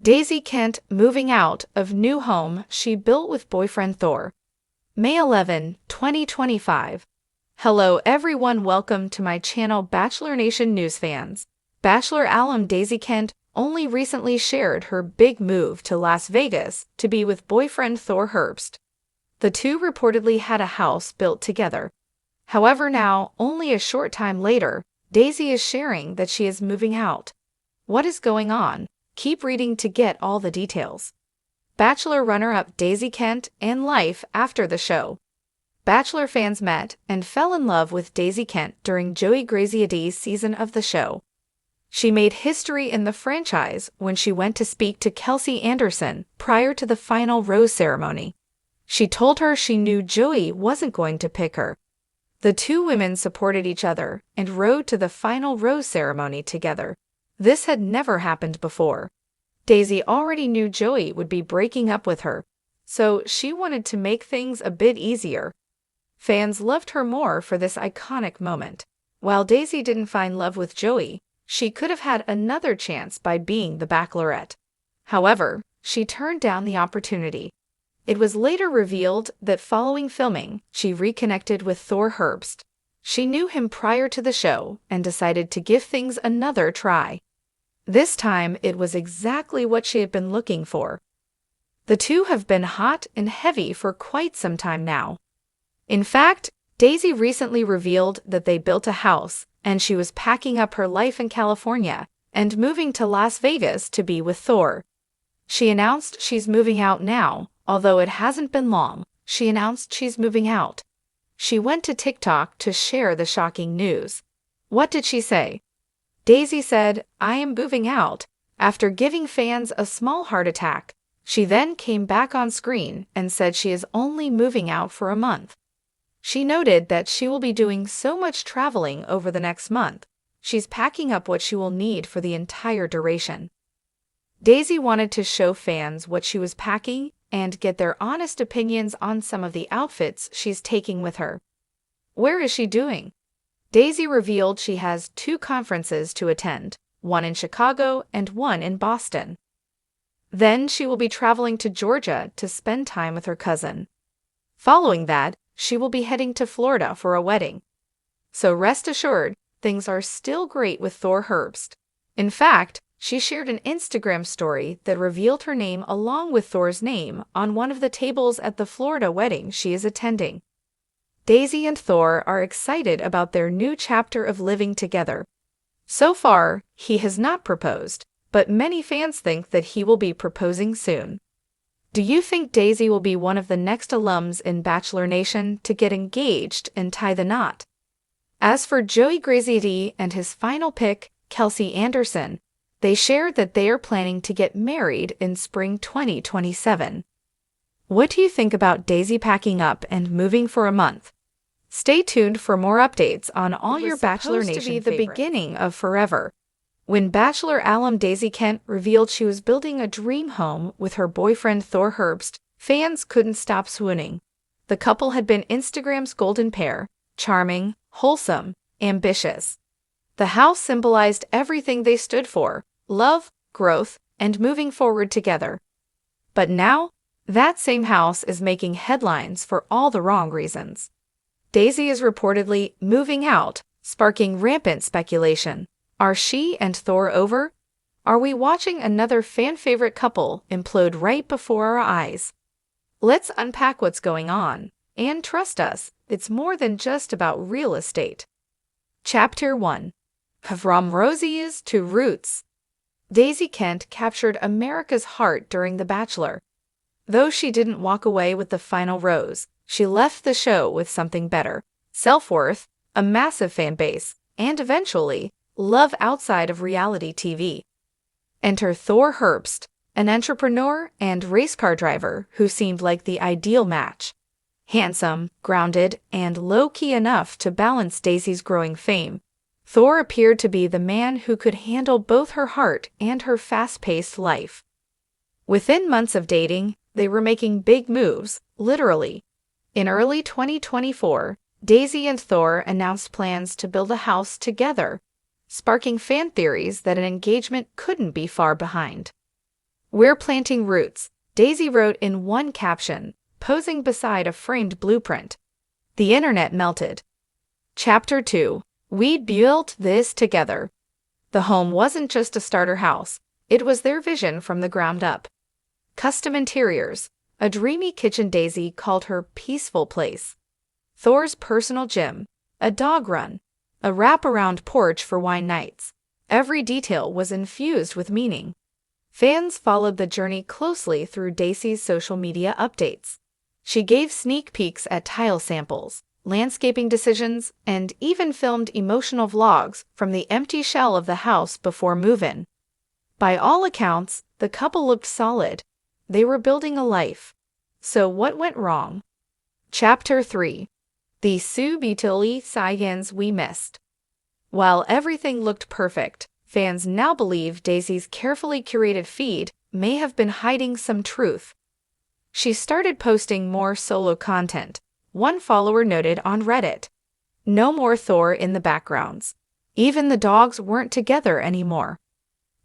Daisy Kent moving out of new home she built with boyfriend Thor. May 11, 2025. Hello everyone, welcome to my channel Bachelor Nation News fans. Bachelor alum Daisy Kent only recently shared her big move to Las Vegas to be with boyfriend Thor Herbst. The two reportedly had a house built together. However, now, only a short time later, Daisy is sharing that she is moving out. What is going on? Keep reading to get all the details. Bachelor runner-up Daisy Kent and life after the show. Bachelor fans met and fell in love with Daisy Kent during Joey Graziadei's season of the show. She made history in the franchise when she went to speak to Kelsey Anderson prior to the final rose ceremony. She told her she knew Joey wasn't going to pick her. The two women supported each other and rode to the final rose ceremony together. This had never happened before. Daisy already knew Joey would be breaking up with her, so she wanted to make things a bit easier. Fans loved her more for this iconic moment. While Daisy didn't find love with Joey, she could have had another chance by being the Bachelorette. However, she turned down the opportunity. It was later revealed that following filming, she reconnected with Thor Herbst. She knew him prior to the show and decided to give things another try. This time, it was exactly what she had been looking for. The two have been hot and heavy for quite some time now. In fact, Daisy recently revealed that they built a house and she was packing up her life in California and moving to Las Vegas to be with Thor. She announced she's moving out now. Although it hasn't been long, she announced she's moving out. She went to TikTok to share the shocking news. What did she say? Daisy said, "I am moving out," after giving fans a small heart attack. She then came back on screen and said she is only moving out for a month. She noted that she will be doing so much traveling over the next month. She's packing up what she will need for the entire duration. Daisy wanted to show fans what she was packing and get their honest opinions on some of the outfits she's taking with her. Where is she doing? Daisy revealed she has 2 conferences to attend, one in Chicago and one in Boston. Then she will be traveling to Georgia to spend time with her cousin. Following that, she will be heading to Florida for a wedding. So rest assured, things are still great with Thor Herbst. In fact, she shared an Instagram story that revealed her name along with Thor's name on one of the tables at the Florida wedding she is attending. Daisy and Thor are excited about their new chapter of living together. So far, he has not proposed, but many fans think that he will be proposing soon. Do you think Daisy will be one of the next alums in Bachelor Nation to get engaged and tie the knot? As for Joey Graziadei and his final pick, Kelsey Anderson, they shared that they are planning to get married in spring 2027. What do you think about Daisy packing up and moving for a month? Stay tuned for more updates on all your Bachelor Nation favorites. It was supposed to be the beginning of forever. When Bachelor alum Daisy Kent revealed she was building a dream home with her boyfriend Thor Herbst, fans couldn't stop swooning. The couple had been Instagram's golden pair, charming, wholesome, ambitious. The house symbolized everything they stood for: love, growth, and moving forward together. But now, that same house is making headlines for all the wrong reasons. Daisy is reportedly moving out, sparking rampant speculation. Are she and Thor over? Are we watching another fan-favorite couple implode right before our eyes? Let's unpack what's going on. And trust us, it's more than just about real estate. Chapter 1. From Roses to Roots. Daisy Kent captured America's heart during The Bachelor. Though she didn't walk away with the final rose, she left the show with something better: self-worth, a massive fan base, and eventually, love outside of reality TV. Enter Thor Herbst, an entrepreneur and race car driver who seemed like the ideal match. Handsome, grounded, and low-key enough to balance Daisy's growing fame, Thor appeared to be the man who could handle both her heart and her fast-paced life. Within months of dating, they were making big moves, literally. In early 2024, Daisy and Thor announced plans to build a house together, sparking fan theories that an engagement couldn't be far behind. "We're planting roots," Daisy wrote in one caption, posing beside a framed blueprint. The internet melted. Chapter 2. We built this together. The home wasn't just a starter house, it was their vision from the ground up. Custom interiors, a dreamy kitchen Daisy called her peaceful place. Thor's personal gym, a dog run, a wraparound porch for wine nights. Every detail was infused with meaning. Fans followed the journey closely through Daisy's social media updates. She gave sneak peeks at tile samples, landscaping decisions, and even filmed emotional vlogs from the empty shell of the house before move-in. By all accounts, the couple looked solid. They were building a life. So what went wrong? Chapter 3. The subtle signs we missed. While everything looked perfect, fans now believe Daisy's carefully curated feed may have been hiding some truth. She started posting more solo content, one follower noted on Reddit. No more Thor in the backgrounds. Even the dogs weren't together anymore.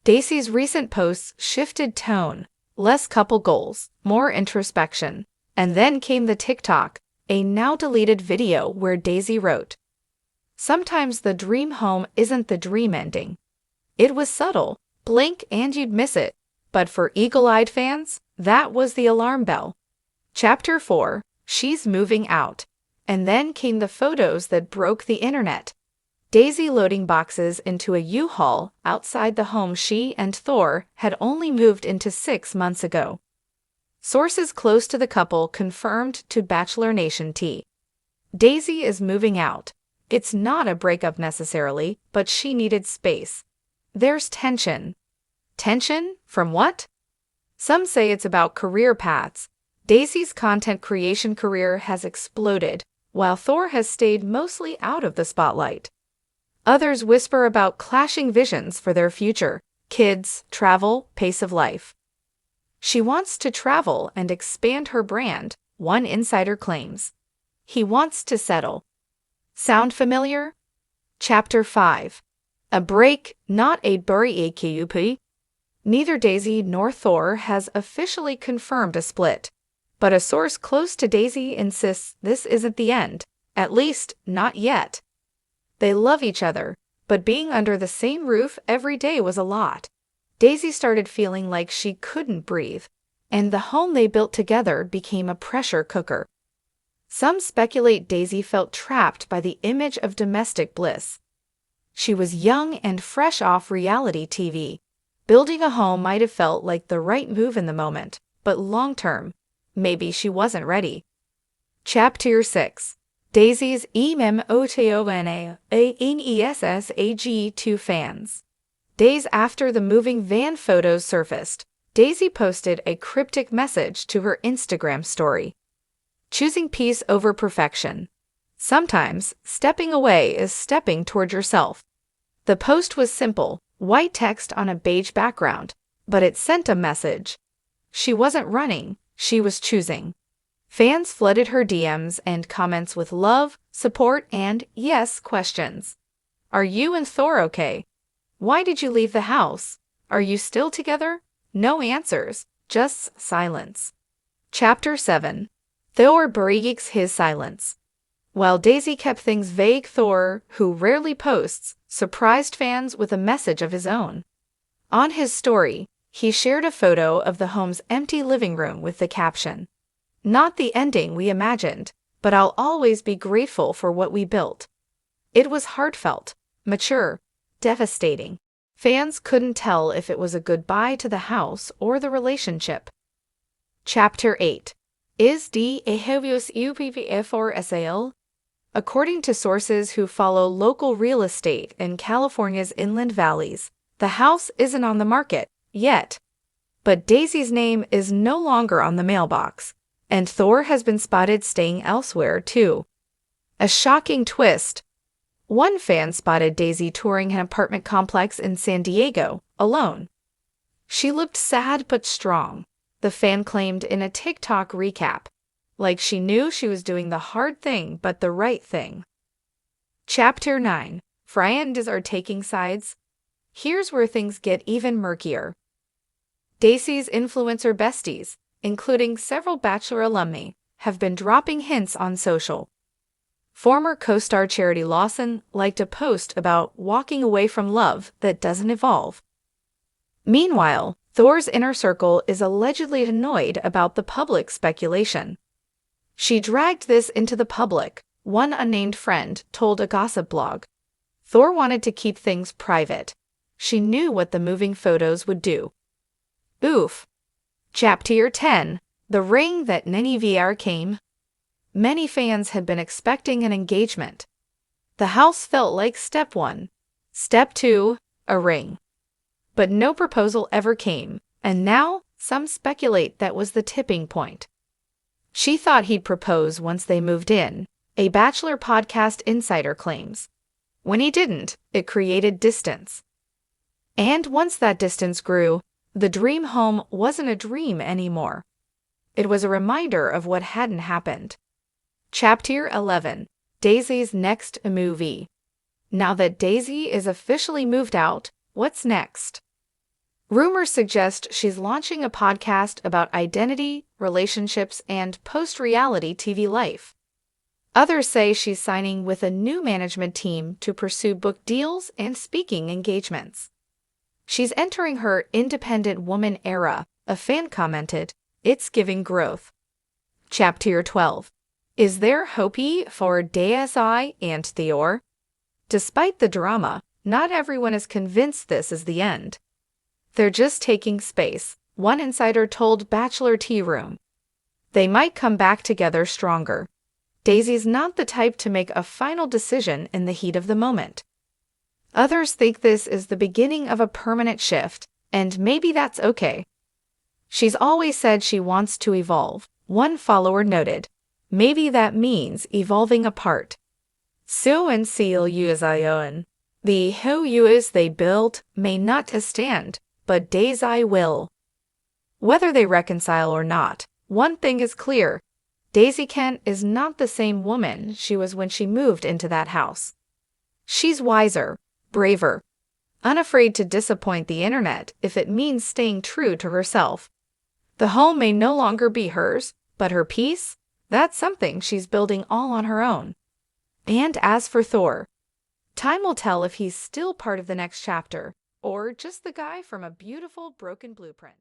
Daisy's recent posts shifted tone, less couple goals, more introspection. And then came the TikTok, a now-deleted video where Daisy wrote, "Sometimes the dream home isn't the dream ending." It was subtle, blink and you'd miss it, but for eagle-eyed fans, that was the alarm bell. Chapter 4. She's moving out. And then came the photos that broke the internet. Daisy loading boxes into a U-Haul outside the home she and Thor had only moved into 6 months ago. Sources close to the couple confirmed to Bachelor Nation T. Daisy is moving out. It's not a breakup necessarily, but she needed space. There's tension. Tension? From what? Some say it's about career paths. Daisy's content creation career has exploded, while Thor has stayed mostly out of the spotlight. Others whisper about clashing visions for their future: kids, travel, pace of life. She wants to travel and expand her brand, one insider claims. He wants to settle. Sound familiar? Chapter 5. A break, not a breakup. Neither Daisy nor Thor has officially confirmed a split, but a source close to Daisy insists this isn't the end, at least not yet. They love each other, but being under the same roof every day was a lot. Daisy started feeling like she couldn't breathe, and the home they built together became a pressure cooker. Some speculate Daisy felt trapped by the image of domestic bliss. She was young and fresh off reality TV. Building a home might have felt like the right move in the moment, but long-term, maybe she wasn't ready. Chapter 6. Daisy's EMOTONANESSAG to fans. Days after the moving van photos surfaced, Daisy posted a cryptic message to her Instagram story. Choosing peace over perfection. Sometimes, stepping away is stepping toward yourself. The post was simple, white text on a beige background, but it sent a message. She wasn't running, she was choosing. Fans flooded her DMs and comments with love, support, and yes questions. Are you and Thor okay? Why did you leave the house? Are you still together? No answers, just silence. Chapter 7. Thor breaks his silence. While Daisy kept things vague, Thor, who rarely posts, surprised fans with a message of his own. On his story, he shared a photo of the home's empty living room with the caption, "Not the ending we imagined, but I'll always be grateful for what we built." It was heartfelt, mature, devastating. Fans couldn't tell if it was a goodbye to the house or the relationship. Chapter 8. Is the Ahavius UPVF SAL? According to sources who follow local real estate in California's inland valleys, the house isn't on the market yet. But Daisy's name is no longer on the mailbox, and Thor has been spotted staying elsewhere too. A shocking twist. One fan spotted Daisy touring an apartment complex in San Diego, alone. She looked sad but strong, the fan claimed in a TikTok recap, like she knew she was doing the hard thing but the right thing. Chapter 9. Friends are taking sides. Here's where things get even murkier. Daisy's influencer besties, including several Bachelor alumni, have been dropping hints on social. Former co-star Charity Lawson liked a post about walking away from love that doesn't evolve. Meanwhile, Thor's inner circle is allegedly annoyed about the public speculation. She dragged this into the public, one unnamed friend told a gossip blog. Thor wanted to keep things private. She knew what the moving photos would do. Oof. Chapter 10. The ring that never came. Many fans had been expecting an engagement. The house felt like step 1. Step 2, a ring. But no proposal ever came, and now some speculate that was the tipping point. She thought he'd propose once they moved in, a Bachelor podcast insider claims. When he didn't, it created distance. And once that distance grew, the dream home wasn't a dream anymore. It was a reminder of what hadn't happened. Chapter 11. Daisy's next movie. Now that Daisy is officially moved out, what's next? Rumors suggest she's launching a podcast about identity, relationships, and post-reality TV life. Others say she's signing with a new management team to pursue book deals and speaking engagements. She's entering her independent woman era, a fan commented. It's giving growth. Chapter 12. Is there hope for Daisy and Thor? Despite the drama, not everyone is convinced this is the end. They're just taking space, one insider told Bachelor Tea Room. They might come back together stronger. Daisy's not the type to make a final decision in the heat of the moment. Others think this is the beginning of a permanent shift, and maybe that's okay. She's always said she wants to evolve, one follower noted. Maybe that means evolving apart. So and seal usayon. The house they built may not stand, but Daisy will. Whether they reconcile or not, one thing is clear. Daisy Kent is not the same woman she was when she moved into that house. She's wiser, braver, unafraid to disappoint the internet if it means staying true to herself. The home may no longer be hers, but her peace? That's something she's building all on her own. And as for Thor, time will tell if he's still part of the next chapter, or just the guy from a beautiful broken blueprint.